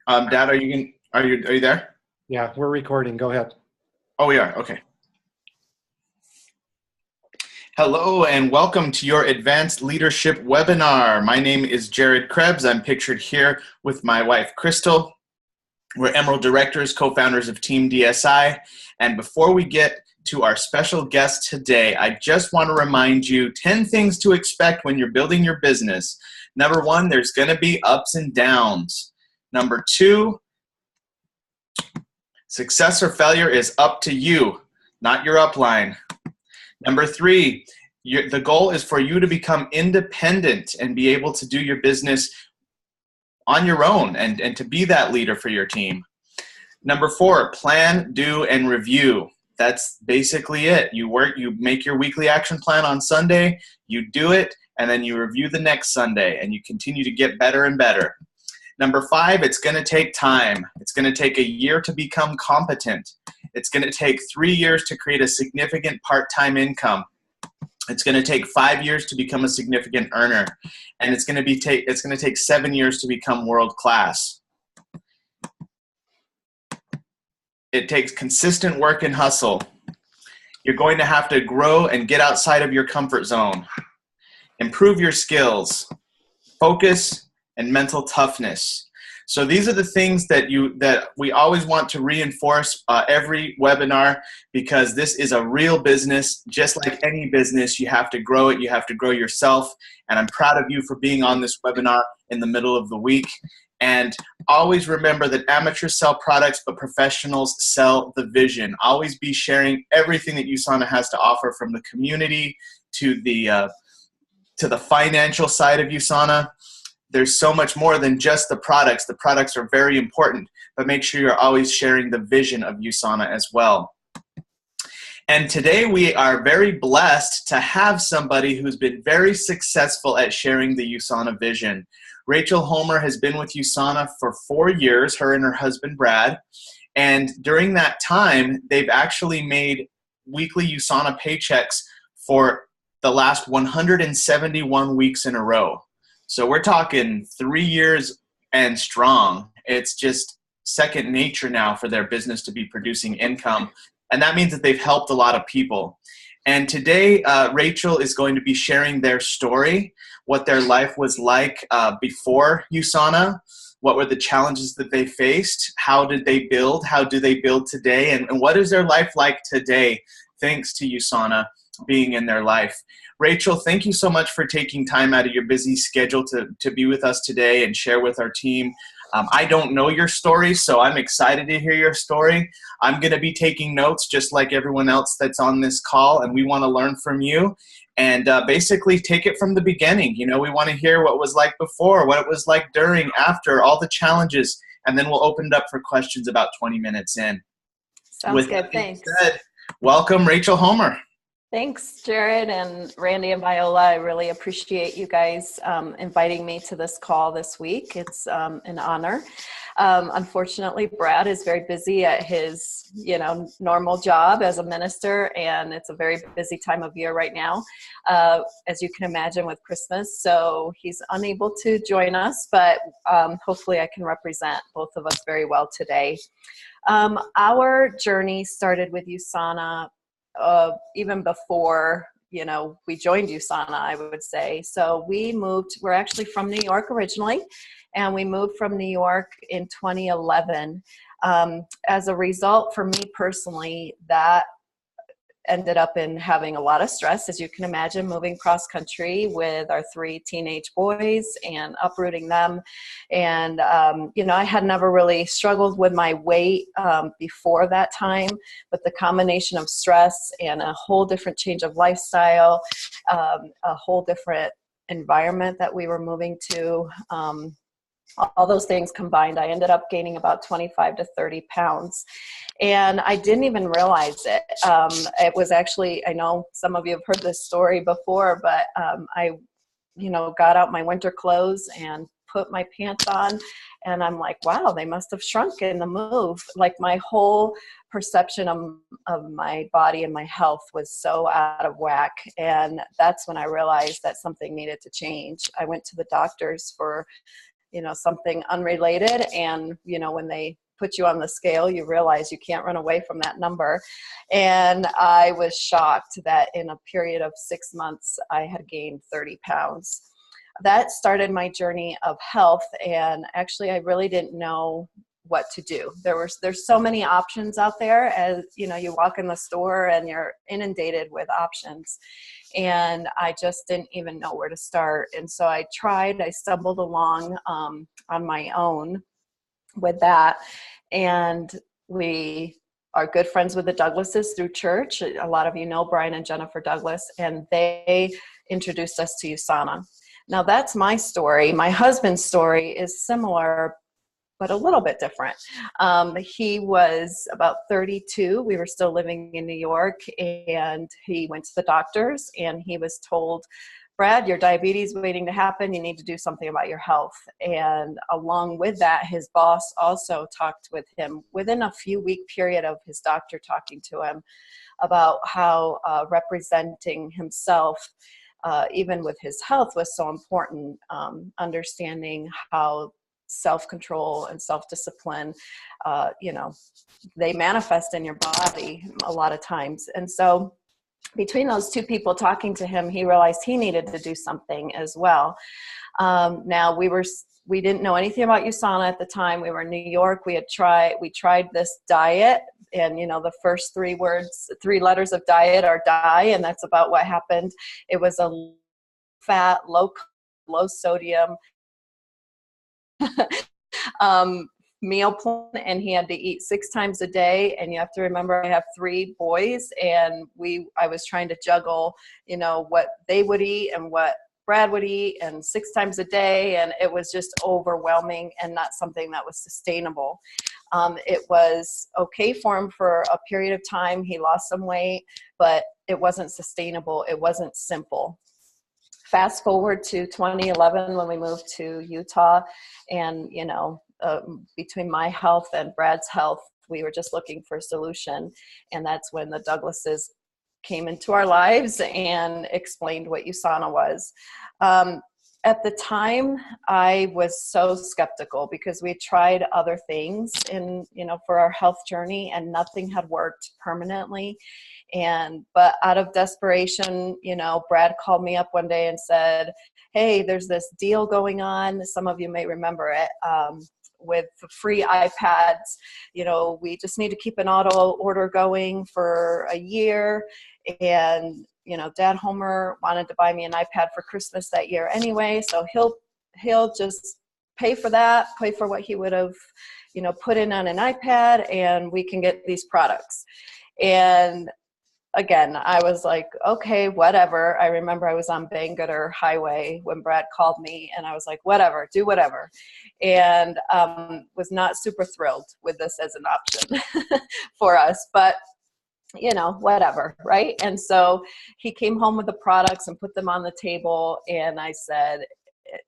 Dad, are you there? Yeah, we're recording. Go ahead. Oh, we are. Okay. Hello and welcome to your Advanced Leadership webinar. My name is Jared Krebs. I'm pictured here with my wife, Crystal. We're Emerald Directors, co-founders of Team DSI. And before we get to our special guest today, I just want to remind you 10 things to expect when you're building your business. Number one, there's going to be ups and downs. Number two, success or failure is up to you, not your upline. Number three, the goal is for you to become independent and be able to do your business on your own and to be that leader for your team. Number four, plan, do, and review. That's basically it. You make your weekly action plan on Sunday, you do it, and then you review the next Sunday, and you continue to get better and better. Number five, it's going to take time. It's going to take a year to become competent. It's going to take 3 years to create a significant part-time income. It's going to take 5 years to become a significant earner. And it's going to take 7 years to become world-class. It takes consistent work and hustle. You're going to have to grow and get outside of your comfort zone. Improve your skills, focus, and mental toughness. So these are the things that we always want to reinforce every webinar, because this is a real business. Just like any business, you have to grow it. You have to grow yourself. And I'm proud of you for being on this webinar in the middle of the week. And always remember that amateurs sell products, but professionals sell the vision. Always be sharing everything that USANA has to offer, from the community to the financial side of USANA. There's so much more than just the products. The products are very important, but make sure you're always sharing the vision of USANA as well. And today we are very blessed to have somebody who's been very successful at sharing the USANA vision. Rachael Homer has been with USANA for 4 years, her and her husband Brad. And during that time, they've actually made weekly USANA paychecks for the last 171 weeks in a row. So we're talking 3 years and strong. It's just second nature now for their business to be producing income. And that means that they've helped a lot of people. And today, Rachael is going to be sharing their story, what their life was like before USANA, what were the challenges that they faced, how did they build, how do they build today, and what is their life like today, thanks to USANA being in their life. Rachael, thank you so much for taking time out of your busy schedule to be with us today and share with our team. I don't know your story, so I'm excited to hear your story. I'm going to be taking notes just like everyone else that's on this call, and we want to learn from you and basically take it from the beginning. You know, we want to hear what it was like before, what it was like during, after, all the challenges, and then we'll open it up for questions about 20 minutes in. Sounds good, thanks. Welcome, Rachael Homer. Thanks, Jared and Randy and Viola. I really appreciate you guys inviting me to this call this week. It's an honor. Unfortunately, Brad is very busy at his, normal job as a minister, and it's a very busy time of year right now, as you can imagine, with Christmas. So he's unable to join us, but hopefully I can represent both of us very well today. Our journey started with USANA even before, we joined USANA, I would say. So we're actually from New York originally, and we moved from New York in 2011. As a result, for me personally, that ended up in having a lot of stress, as you can imagine, moving cross country with our 3 teenage boys and uprooting them. And, I had never really struggled with my weight before that time, but the combination of stress and a whole different change of lifestyle, a whole different environment that we were moving to, all those things combined, I ended up gaining about 25 to 30 pounds. And I didn't even realize it. It was actually, I know some of you have heard this story before, but I, got out my winter clothes and put my pants on, and I'm like, wow, they must have shrunk in the move. Like, my whole perception of my body and my health was so out of whack. And that's when I realized that something needed to change. I went to the doctors for something unrelated. And, when they put you on the scale, you realize you can't run away from that number. And I was shocked that in a period of 6 months, I had gained 30 pounds. That started my journey of health. And actually, I really didn't know what to do. There's so many options out there. As you walk in the store and you're inundated with options. And I just didn't even know where to start. And so I stumbled along on my own with that. And we are good friends with the Douglases through church. A lot of you know Brian and Jennifer Douglas, and they introduced us to USANA. Now that's my story. My husband's story is similar, but a little bit different. He was about 32. We were still living in New York, and he went to the doctors, and he was told, Brad, your diabetes is waiting to happen. You need to do something about your health. And along with that, his boss also talked with him within a few week period of his doctor talking to him about how representing himself, even with his health, was so important. Understanding how self-control and self-discipline, they manifest in your body a lot of times. And so between those two people talking to him, he realized he needed to do something as well. Now we didn't know anything about USANA at the time. We were in New York. We tried this diet, and the first three letters of diet are die, and that's about what happened. It was a fat, low sodium meal plan, and he had to eat 6 times a day. And you have to remember, I have 3 boys, and I was trying to juggle, what they would eat and what Brad would eat, and 6 times a day. And it was just overwhelming and not something that was sustainable. It was okay for him for a period of time. He lost some weight, but it wasn't sustainable. It wasn't simple. Fast forward to 2011 when we moved to Utah, and between my health and Brad's health, we were just looking for a solution. And that's when the Douglases came into our lives and explained what USANA was. At the time, I was so skeptical because we tried other things for our health journey, and nothing had worked permanently. But out of desperation, Brad called me up one day and said, hey, there's this deal going on. Some of you may remember it, with free iPads. We just need to keep an auto order going for a year. And, Dad Homer wanted to buy me an iPad for Christmas that year anyway. So he'll just pay for what he would have, put in on an iPad, and we can get these products. And again, I was like, okay, whatever. I remember I was on Bangor Highway when Brad called me, and I was like, whatever, do whatever. And was not super thrilled with this as an option for us, but whatever, right? And so he came home with the products and put them on the table, and I said,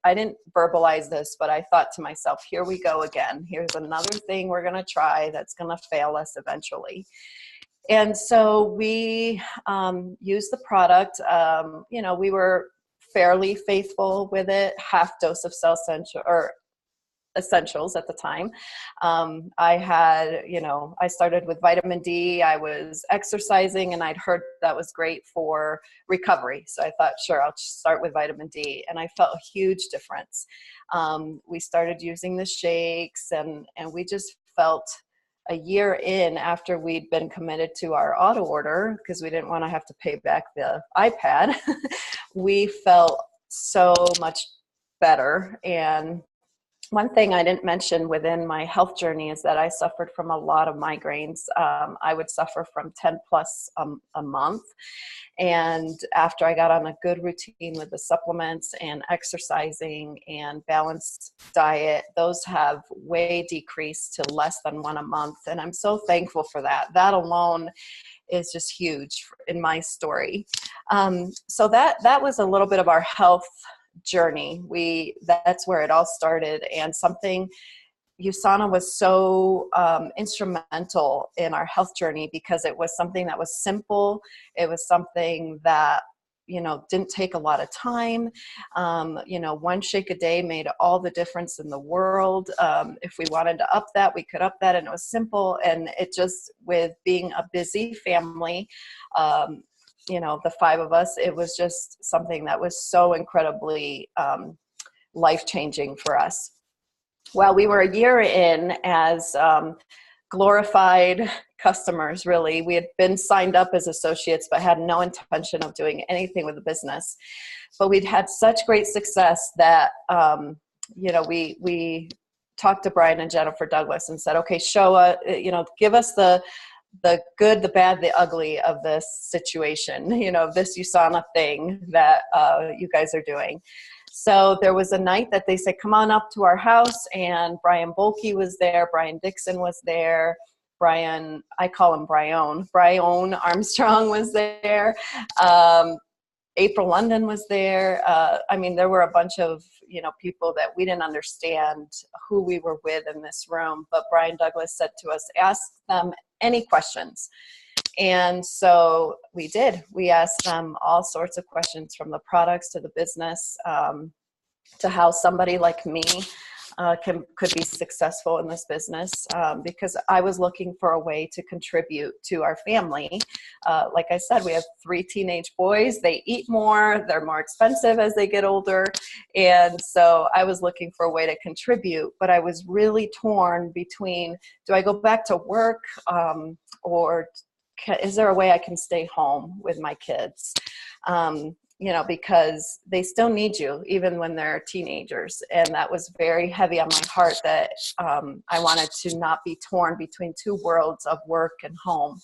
I didn't verbalize this, but I thought to myself, here we go again. Here's another thing we're going to try that's going to fail us eventually. And so we used the product. We were fairly faithful with it, half dose of essentials at the time. I started with vitamin D. I was exercising, and I'd heard that was great for recovery. So I thought, sure, I'll start with vitamin D. And I felt a huge difference. We started using the shakes, and we just felt a year in, after we'd been committed to our auto order, because we didn't want to have to pay back the iPad, we felt so much better. And one thing I didn't mention within my health journey is that I suffered from a lot of migraines. I would suffer from 10 plus a month. And after I got on a good routine with the supplements and exercising and balanced diet, those have way decreased to less than 1 a month. And I'm so thankful for that. That alone is just huge in my story. So that was a little bit of our health journey. That's where it all started. And USANA was so instrumental in our health journey, because it was something that was simple. It was something that didn't take a lot of time. One shake a day made all the difference in the world. If we wanted to up that, we could up that, and it was simple. And it just, with being a busy family, the five of us, it was just something that was so incredibly life-changing for us. Well, we were a year in as glorified customers, really. We had been signed up as associates, but had no intention of doing anything with the business. But we'd had such great success that, we talked to Brian and Jennifer Douglas and said, okay, show us, give us the good, the bad, the ugly of this situation, this USANA thing that you guys are doing. So there was a night that they said, come on up to our house, and Brian Bolke was there, Brian Dixon was there, Brian, I call him Brian Armstrong was there, April London was there. There were a bunch of, people that we didn't understand who we were with in this room, but Brian Douglas said to us, ask them any questions. And so we did. We asked them all sorts of questions, from the products to the business, to how somebody like me could be successful in this business, because I was looking for a way to contribute to our family. Like I said, we have 3 teenage boys. They eat more. They're more expensive as they get older. And so I was looking for a way to contribute, but I was really torn between, do I go back to work, or is there a way I can stay home with my kids? Because they still need you even when they're teenagers. And that was very heavy on my heart, that I wanted to not be torn between 2 worlds of work and home.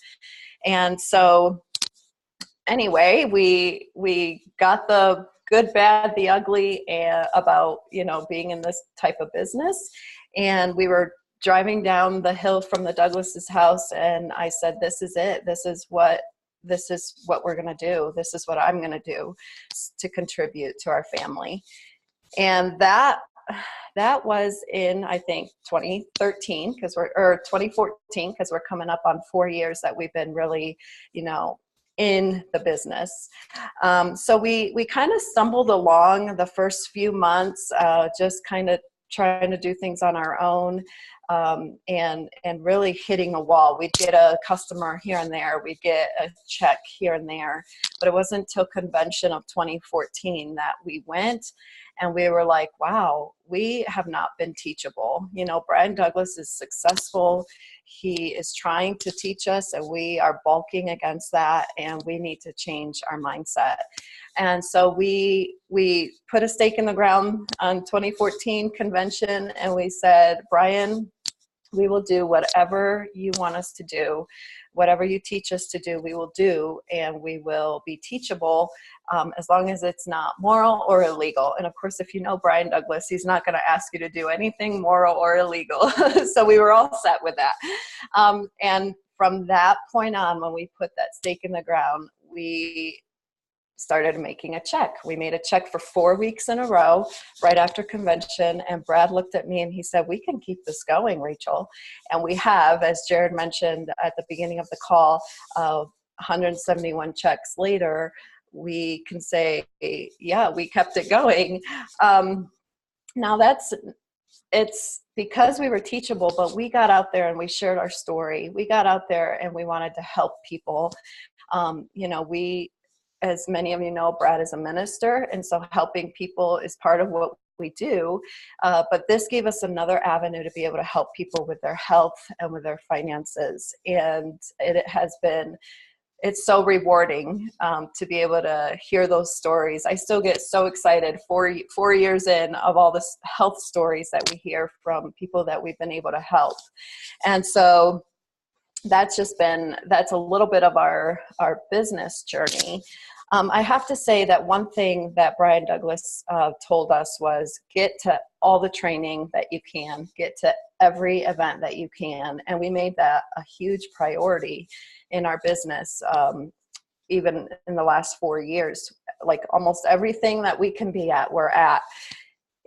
And so anyway, we got the good, bad, the ugly about, being in this type of business. And we were driving down the hill from the Douglas's house, and I said, this is it. This is what we're going to do. This is what I'm going to do to contribute to our family. And that was in, I think, 2013, or 2014, because we're coming up on 4 years that we've been really, in the business. So we kind of stumbled along the first few months, just kind of trying to do things on our own, and really hitting a wall. We'd get a customer here and there, we'd get a check here and there, but it wasn't until convention of 2014 that we went, and we were like, wow, we have not been teachable. Brian Douglas is successful. He is trying to teach us, and we are balking against that, and we need to change our mindset. And so we put a stake in the ground on 2014 convention, and we said, Brian, we will do whatever you want us to do. Whatever you teach us to do, we will do, and we will be teachable, as long as it's not moral or illegal. And of course, if you know Brian Douglas, he's not going to ask you to do anything moral or illegal. So we were all set with that. And from that point on, when we put that stake in the ground, we started making a check. We made a check for 4 weeks in a row right after convention. And Brad looked at me and he said, we can keep this going, Rachael. And we have, as Jared mentioned at the beginning of the call, 171 checks later, we can say, yeah, we kept it going. Now it's because we were teachable, but we got out there and we shared our story. We got out there and we wanted to help people. As many of you know, Brad is a minister, and so helping people is part of what we do. But this gave us another avenue to be able to help people with their health and with their finances. And it's so rewarding to be able to hear those stories. I still get so excited 4 years in of all the health stories that we hear from people that we've been able to help. And so that's a little bit of our business journey. I have to say that one thing that Brian Douglas told us was, get to all the training that you can, get to every event that you can. And we made that a huge priority in our business, even in the last 4 years. Like almost everything that we can be at, we're at.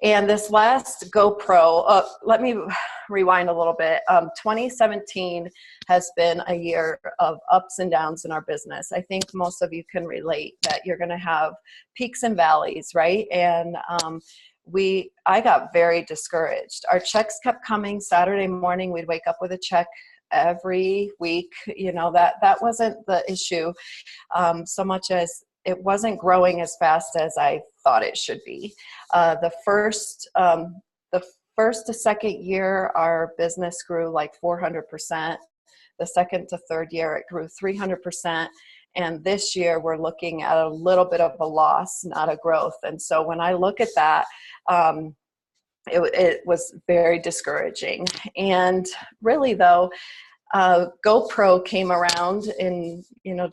And this last GoPro, let me rewind a little bit. 2017 has been a year of ups and downs in our business. I think most of you can relate that you're going to have peaks and valleys, right? And I got very discouraged. Our checks kept coming. Saturday morning, we'd wake up with a check every week. That wasn't the issue, so much as it wasn't growing as fast as I thought it should be. The first to second year, our business grew like 400%. The second to third year, it grew 300%. And this year, we're looking at a little bit of a loss, not a growth. And so when I look at that, it was very discouraging. And really, though, GoPro came around in,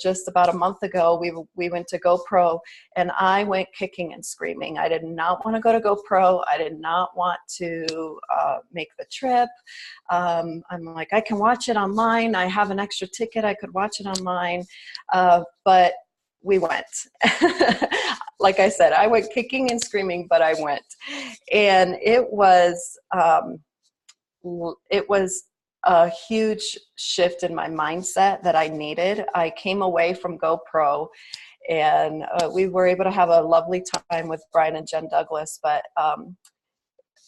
just about a month ago. We went to GoPro, and I went kicking and screaming. I did not want to go to GoPro. I did not want to make the trip. I'm like, I can watch it online. I have an extra ticket. I could watch it online. But we went. Like I said, I went kicking and screaming, but I went. And it was a huge shift in my mindset that I needed. I came away from GoPro, and we were able to have a lovely time with Brian and Jen Douglas. But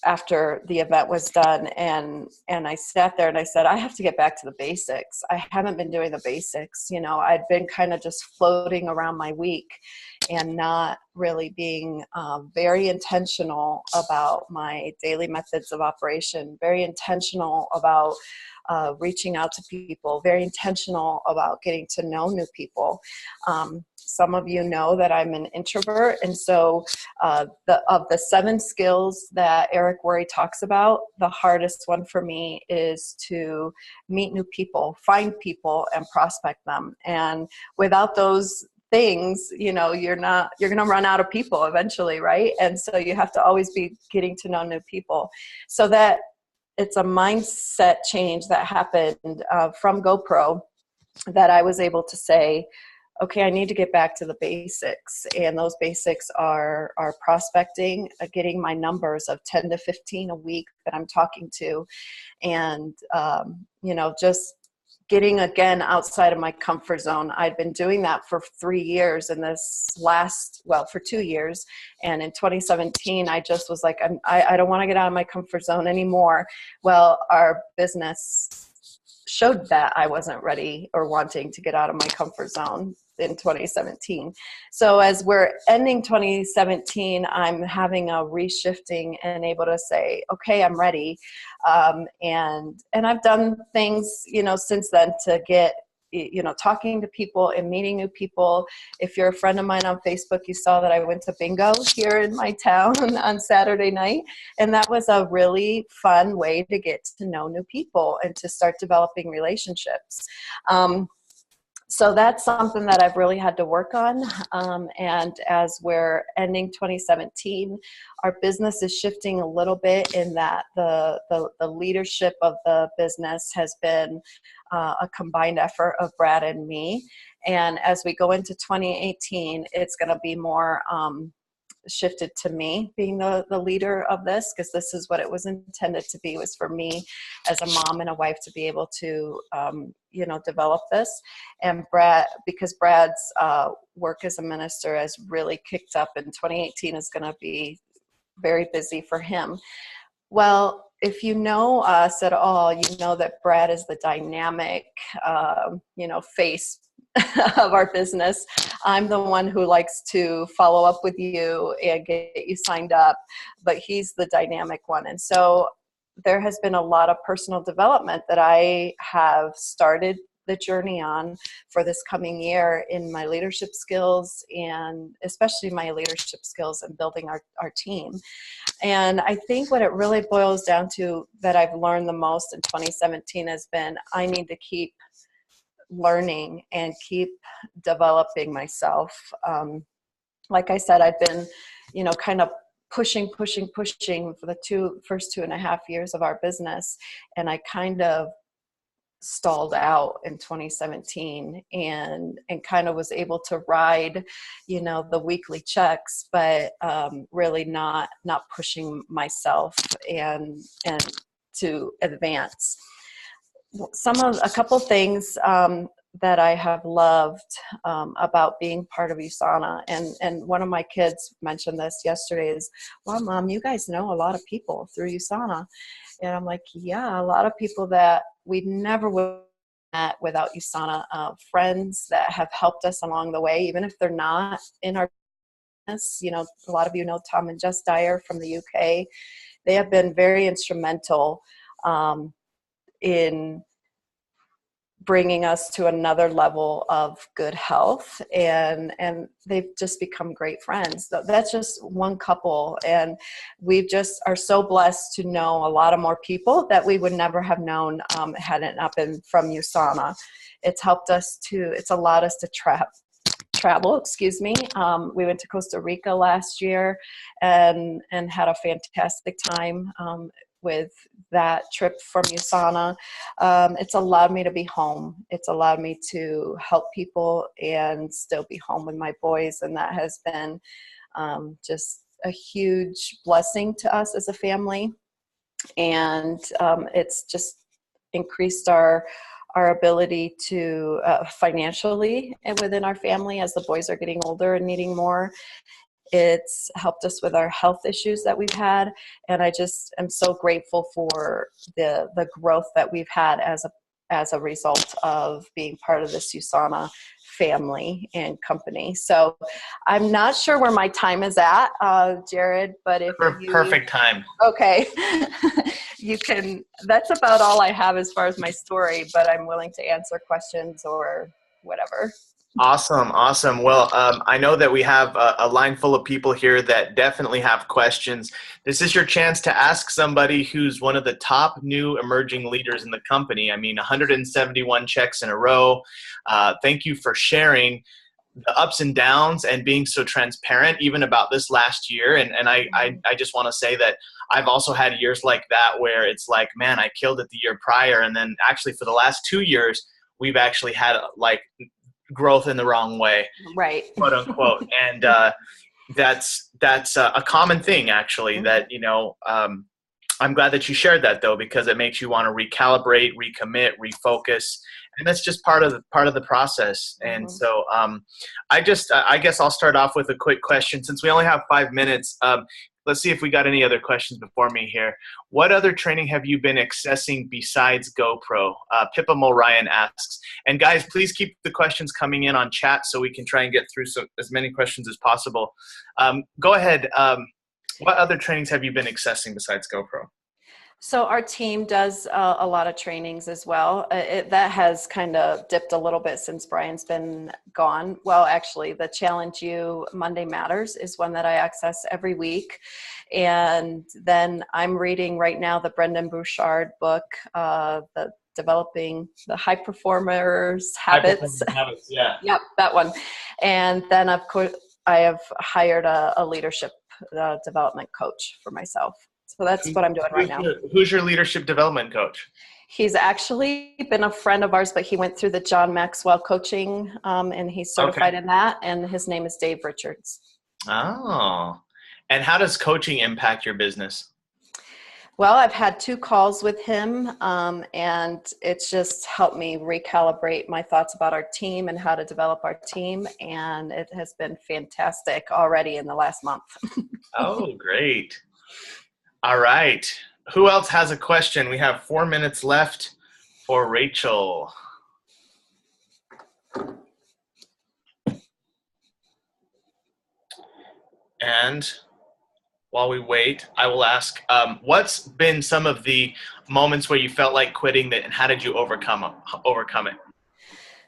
after the event was done, and I sat there and I said, I have to get back to the basics. I haven't been doing the basics. I'd been kind of just floating around my week and not really being very intentional about my daily methods of operation, very intentional about reaching out to people, very intentional about getting to know new people. Some of you know that I'm an introvert, and so of the 7 skills that Eric Worre talks about, the hardest one for me is to meet new people, find people, and prospect them. And without those things, you're going to run out of people eventually, right? And so you have to always be getting to know new people. So that it's a mindset change that happened from GoPro, that I was able to say, okay, I need to get back to the basics. And those basics are prospecting, getting my numbers of 10 to 15 a week that I'm talking to. And, just getting again outside of my comfort zone. I'd been doing that for 3 years, and for 2 years. And in 2017, I just was like, I don't want to get out of my comfort zone anymore. Well, our business showed that I wasn't ready or wanting to get out of my comfort zone in 2017. So as we're ending 2017, I'm having a reshifting and able to say, okay, I'm ready. And I've done things, since then to get, talking to people and meeting new people. If you're a friend of mine on Facebook, you saw that I went to bingo here in my town on Saturday night. And that was a really fun way to get to know new people and to start developing relationships. So that's something that I've really had to work on. And as we're ending 2017, our business is shifting a little bit in that the leadership of the business has been a combined effort of Brad and me. And as we go into 2018, it's going to be more shifted to me being the leader of this, because this is what it was intended to be, was for me as a mom and a wife to be able to develop this. And because Brad's work as a minister has really kicked up, and 2018 is going to be very busy for him. Well, if you know us at all, you know that Brad is the dynamic face of our business. I'm the one who likes to follow up with you and get you signed up, but he's the dynamic one. And so there has been a lot of personal development that I have started the journey on for this coming year in my leadership skills, and especially my leadership skills in building our team. And I think what it really boils down to that I've learned the most in 2017 has been I need to keep learning and keep developing myself. Like I said, I've been, kind of pushing for the first 2.5 years of our business. And I kind of stalled out in 2017 and kind of was able to ride, the weekly checks, but really not pushing myself and to advance. A couple things that I have loved about being part of USANA, and one of my kids mentioned this yesterday is, well, Mom, you guys know a lot of people through USANA. And I'm like, yeah, a lot of people that we never would have met without USANA, friends that have helped us along the way, even if they're not in our business. A lot of you know Tom and Jess Dyer from the UK. They have been very instrumental in bringing us to another level of good health, and they've just become great friends. That's just one couple, and we just are so blessed to know a lot of more people that we would never have known had it not been from USANA. It's allowed us to travel. We went to Costa Rica last year and had a fantastic time with that trip from USANA. It's allowed me to be home. It's allowed me to help people and still be home with my boys. And that has been just a huge blessing to us as a family. And it's just increased our ability to financially and within our family as the boys are getting older and needing more. It's helped us with our health issues that we've had, and I just am so grateful for the growth that we've had as a result of being part of this USANA family and company. So I'm not sure where my time is at, Jared, but if perfect time. Okay. You can, that's about all I have as far as my story, but I'm willing to answer questions or whatever. Awesome. Well, I know that we have a line full of people here that definitely have questions. This is your chance to ask somebody who's one of the top new emerging leaders in the company. I mean, 171 checks in a row. Thank you for sharing the ups and downs and being so transparent even about this last year. And I just want to say that I've also had years like that where it's like, man, I killed it the year prior. And then actually for the last 2 years, we've actually had like growth in the wrong way, right, quote unquote. And that's a common thing, actually, that, I'm glad that you shared that, though, because it makes you want to recalibrate, recommit, refocus. And that's just part of the process. And so I guess I'll start off with a quick question. Since we only have 5 minutes, let's see if we got any other questions before me here. What other training have you been accessing besides GoPro? Pippa Mulryan asks. And guys, please keep the questions coming in on chat so we can try and get through as many questions as possible. Go ahead. What other trainings have you been accessing besides GoPro? So our team does a lot of trainings as well. That has kind of dipped a little bit since Brian's been gone. Well, actually, the Challenge You Monday Matters is one that I access every week. And then I'm reading right now the Brendan Bouchard book, the Developing the High Performers Habits. Yeah. Yep, that one. And then, of course, I have hired a leadership development coach for myself. So that's what I'm doing right now. Who's your leadership development coach? He's actually been a friend of ours, but he went through the John Maxwell coaching, and he's certified in that. And his name is Dave Richards. Oh, and how does coaching impact your business? Well, I've had 2 calls with him, and it's just helped me recalibrate my thoughts about our team and how to develop our team. And it has been fantastic already in the last month. Oh, great. All right. Who else has a question? We have 4 minutes left for Rachael. And while we wait, I will ask, what's been some of the moments where you felt like quitting and how did you overcome it?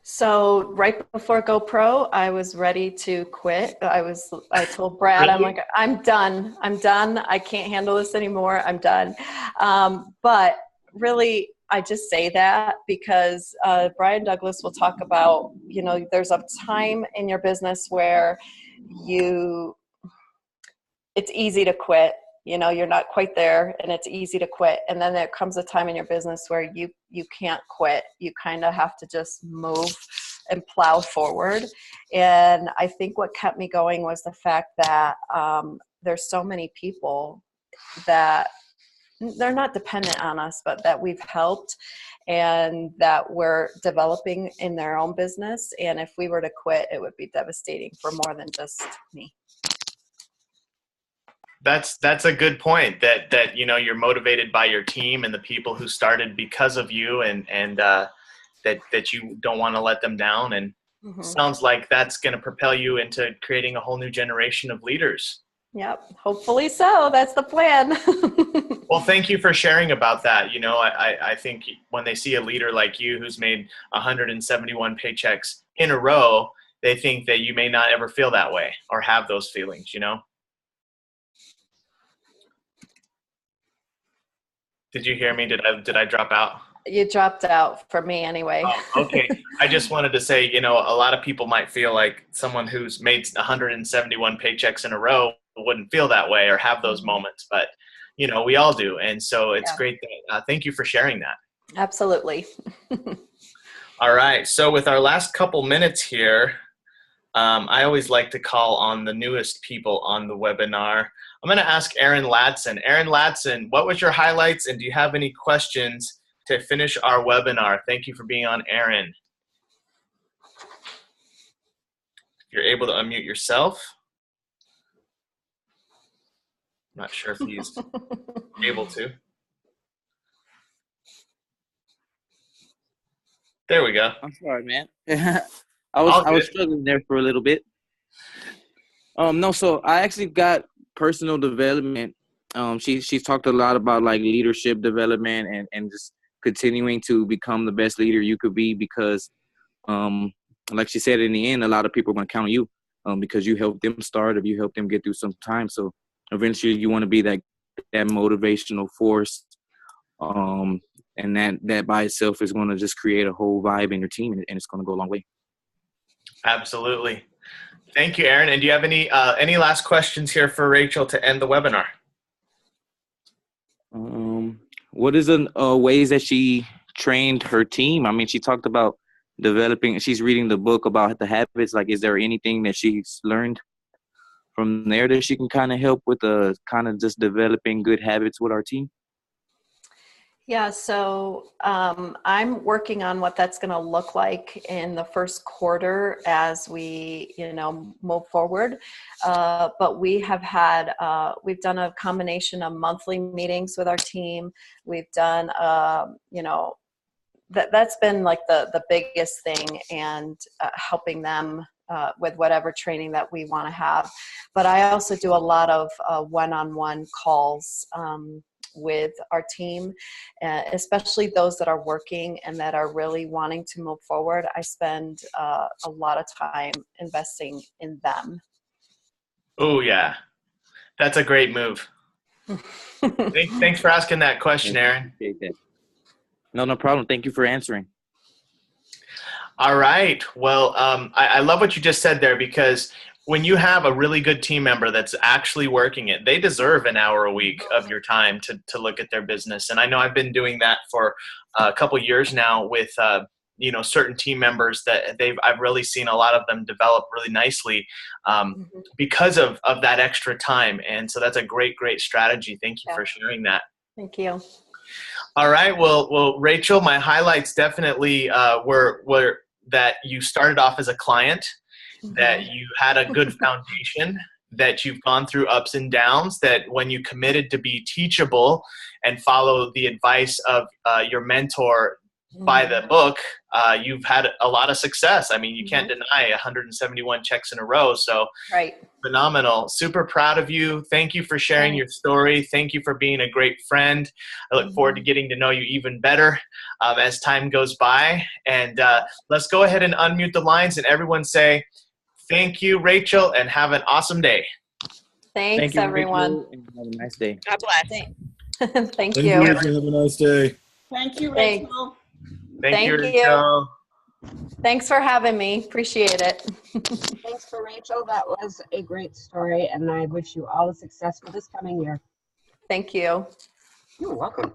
So right before GoPro, I was ready to quit. I told Brad, Really? I'm like, I'm done. I can't handle this anymore. I'm done. But really, I just say that because Brian Douglas will talk about, there's a time in your business where it's easy to quit you're not quite there and it's easy to quit. And then there comes a time in your business where you can't quit. You kind of have to just move and plow forward. And I think what kept me going was the fact that there's so many people that they're not dependent on us, but that we've helped and that we're developing in their own business. And if we were to quit, it would be devastating for more than just me. That's a good point, that you're motivated by your team and the people who started because of you, and that you don't want to let them down. And sounds like that's going to propel you into creating a whole new generation of leaders. Yep, hopefully so. That's the plan. Well, thank you for sharing about that. I think when they see a leader like you who's made 171 paychecks in a row, they think that you may not ever feel that way or have those feelings, Did you hear me? Did I drop out? You dropped out for me anyway. Oh, okay. I just wanted to say, a lot of people might feel like someone who's made 171 paychecks in a row wouldn't feel that way or have those moments, but we all do. And so it's great that, thank you for sharing that. Absolutely. All right. So with our last couple minutes here, I always like to call on the newest people on the webinar. I'm going to ask Aaron Ladson. Aaron Ladson, what was your highlights, and do you have any questions to finish our webinar? Thank you for being on, Aaron. If you're able to unmute yourself. I'm not sure if he's able to. There we go. I'm sorry, man. I was struggling there for a little bit. No, so I actually got personal development. She's talked a lot about like leadership development and just continuing to become the best leader you could be, because like she said, in the end, a lot of people are going to count on you because you helped them start, or you helped them get through some time. So eventually you want to be that motivational force. And that by itself is going to just create a whole vibe in your team, and it's going to go a long way. Absolutely. Thank you, Aaron. And do you have any last questions here for Rachael to end the webinar? What is the ways that she trained her team? I mean, she talked about developing. She's reading the book about the habits. Like, is there anything that she's learned from there that she can kind of help with kind of just developing good habits with our team? Yeah, so I'm working on what that's going to look like in the first quarter as we, move forward. But we have had, we've done a combination of monthly meetings with our team. We've done, that's been like the biggest thing, and helping them with whatever training that we want to have. But I also do a lot of one-on-one calls with our team, especially those that are working and that are really wanting to move forward. I spend a lot of time investing in them. Oh, yeah. That's a great move. Thanks for asking that question, Aaron. No problem. Thank you for answering. All right. Well, I love what you just said there, because when you have a really good team member that's actually working it, they deserve an hour a week of your time to look at their business. And I know I've been doing that for a couple years now with, certain team members that I've really seen a lot of them develop really nicely because of that extra time. And so that's a great strategy. Thank you for sharing that. Thank you. All right. Well, Rachael, my highlights definitely were that you started off as a client, that you had a good foundation, that you've gone through ups and downs, that when you committed to be teachable and follow the advice of your mentor by the book, you've had a lot of success. I mean, you can't deny 171 checks in a row. So phenomenal. Super proud of you. Thank you for sharing your story. Thank you for being a great friend. I look forward to getting to know you even better as time goes by. And let's go ahead and unmute the lines and everyone say, thank you, Rachael, and have an awesome day. Thank you, everyone. Rachel, and have a nice day. God bless. Thank Thank you. you, Rachel. Have a nice day. Thank you, Rachael. Thank you, Rachael. Thanks for having me. Appreciate it. Thanks for Rachael. That was a great story, and I wish you all the success for this coming year. Thank you. You're welcome.